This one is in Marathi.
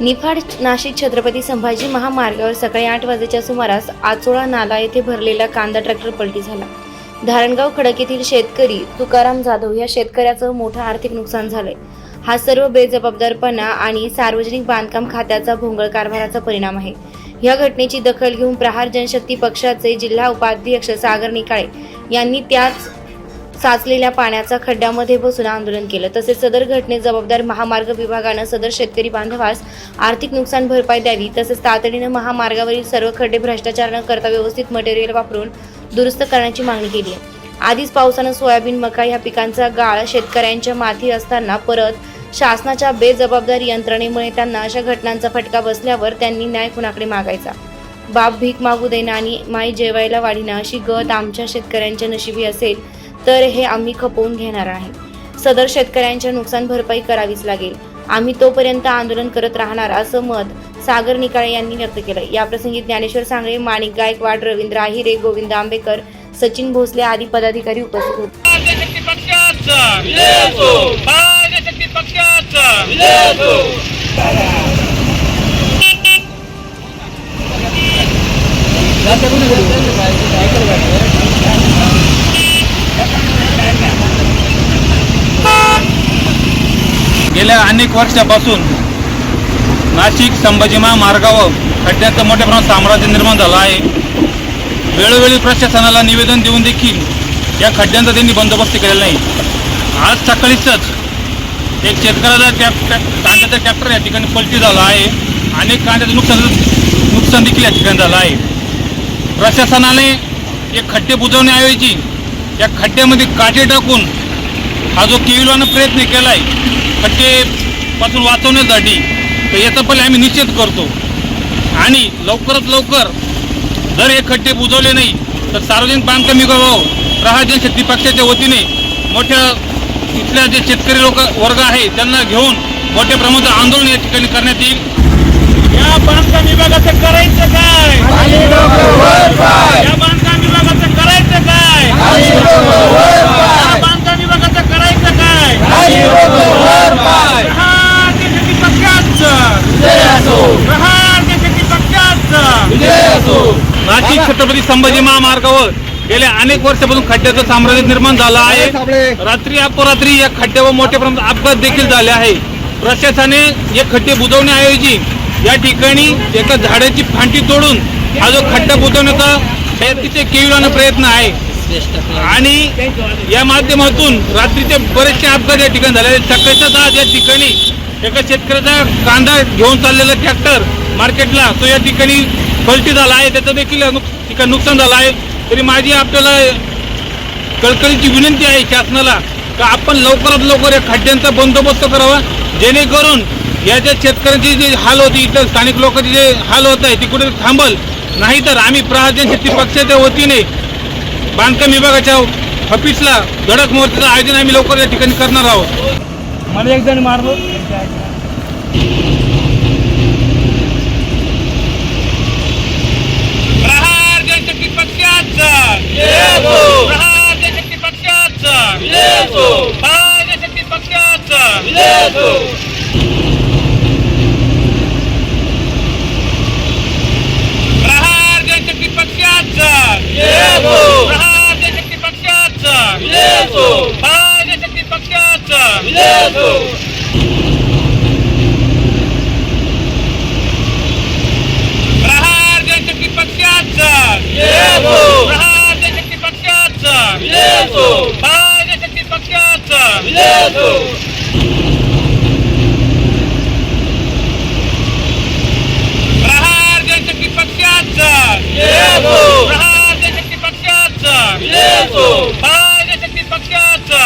निफाड नाशिक छत्रपती संभाजी महामार्गावर सकाळी 8 वाजेच्या सुमारास आचोळा नाला येथे भरलेला कांदा ट्रॅक्टर पलटी झाला। धारणगाव खडक येथील शेतकरी तुकाराम जाधव या शेतकऱ्याचं मोठं आर्थिक नुकसान झालंय। हा सर्व बेजबाबदारपणा आणि सार्वजनिक बांधकाम खात्याचा भोंगळ कारभाराचा परिणाम आहे। या घटनेची दखल घेऊन प्रहार जनशक्ती पक्षाचे जिल्हा उपाध्यक्ष सागर निकाळे यांनी त्याच साचलेल्या पाण्याचा खड्ड्यामध्ये बसून आंदोलन केलं। तसेच सदर घटनेस जबाबदार महामार्ग विभागानं सदर शेतकरी बांधवास आर्थिक नुकसान भरपाई द्यावी, तसेच तातडीनं महामार्गावरील सर्व खड्डे भ्रष्टाचार न करता व्यवस्थित मटेरियल वापरून दुरुस्त करण्याची मागणी केली आहे। आधीच पावसानं सोयाबीन, मका या पिकांचा गाळ शेतकऱ्यांच्या माथी असताना परत शासनाच्या बेजबाबदार यंत्रणेमुळे त्यांना अशा घटनांचा फटका बसल्यावर त्यांनी न्याय कुणाकडे मागायचा? बाप भीक मागू देना आणि माई जेवायला वाढीना अशी गत आमच्या शेतकऱ्यांच्या नशिबी असेल तर हे आम्ही खपवून घेणार आहे। सदर शेतकऱ्यांच्या नुकसान भरपाई करावीच लागेल। आम्ही तोपर्यंत आंदोलन करत राहणार असं मत सागर निकाळे यांनी व्यक्त केलं। याप्रसंगी ज्ञानेश्वर सांगळे, माणिक गायकवाड, रवींद्र आहिरे, गोविंद आंबेकर, सचिन भोसले आदी पदाधिकारी उपस्थित होते। गेल्या अनेक वर्षापासून नाशिक संभाजी महामार्गावर खड्ड्यांचं मोठ्या प्रमाणात साम्राज्य निर्माण झालं आहे। वेळोवेळी प्रशासनाला निवेदन देऊन देखील या खड्ड्यांचा त्यांनी बंदोबस्त केलेला नाही। आज सकाळीच एक शेतकऱ्याला कांद्याचा ट्रॅक्टर या ठिकाणी पलटी झाला आहे। अनेक कांद्याचं नुकसान देखील या ठिकाणी झालं आहे। प्रशासनाने एक खड्डे बुजवण्याऐवजी या खड्ड्यामध्ये काटे टाकून हा जो केविलवानं प्रयत्न केला आहे खड्डेपासून वाचवण्यासाठी, तर याचा पहिले आम्ही निषेध करतो आणि लवकरात लवकर जर हे खड्डे बुजवले नाही तर सार्वजनिक बांधकाम विभाग प्रहार जनशक्ती पक्षाच्या वतीने मोठ्या इथल्या जे शेतकरी वर्ग आहे त्यांना घेऊन मोठ्या प्रमाणात आंदोलन या ठिकाणी करण्यात येईल। या बांधकाम विभागाचं करायचं काय? या बांधकाम विभागाचं करायचं काय? या बांधकाम विभागाचं करायचं काय? नाशिक छत्रपती संभाजी महामार्गावर गेल्या अनेक वर्षापासून खड्ड्याचं साम्राज्य निर्माण झालं आहे। रात्री अपरात्री या खड्ड्यावर मोठ्या प्रमाणात अपघात देखील झाले आहे। प्रशासनाने हे खड्डे बुजवण्याऐवजी या ठिकाणी एका झाडाची फांटी तोडून हा जो खड्डा बुजवण्याचा अतिशय केविलवाना प्रयत्न आहे आणि या माध्यमातून रात्रीचे बरेचसे अपघात या ठिकाणी झाले। सकाळच्याच आज या ठिकाणी एका शेतकऱ्याचा कांदा घेऊन चाललेला ट्रॅक्टर मार्केटला तो या ठिकाणी पलटी झाला आहे, त्याचं देखील नुकसान झालं आहे। तरी माझी आपल्याला कळकळीची विनंती आहे शासनाला का आपण लवकरात लवकर या खड्ड्यांचा बंदोबस्त करावा, जेणेकरून या ज्या शेतकऱ्यांची जी हाल होती, इथं स्थानिक लोकांची जे हाल होत आहे ती कुठे थांबल, नाहीतर आम्ही प्रहार जनशक्ती पक्षाच्या वतीने बांधकाम विभागाच्या ऑफिसला धडक मोर्चाचं आयोजन आम्ही लवकर या ठिकाणी करणार आहोत। मला एक जण मारलो। प्रहार जनशक्ती पक्षाचा प्रहार जनशक्ती पक्षाचा प्रहार जनशक्ती पक्षाचा प्रहार जनशक्ती पक्षाचा प्रहार जनशक्ती पक्षाचा प्रहार जनशक्ती पक्षाचा प्रहार जनशक्ती पक्षाचा प्रहार जनशक्ती पक्षाचा प्रहार जनशक्ती पक्षाचा प्रहार जनशक्ती पक्षाचा प्रहार जनशक्ती पक्षाचा प्रहार जनशक्ती पक्षाचा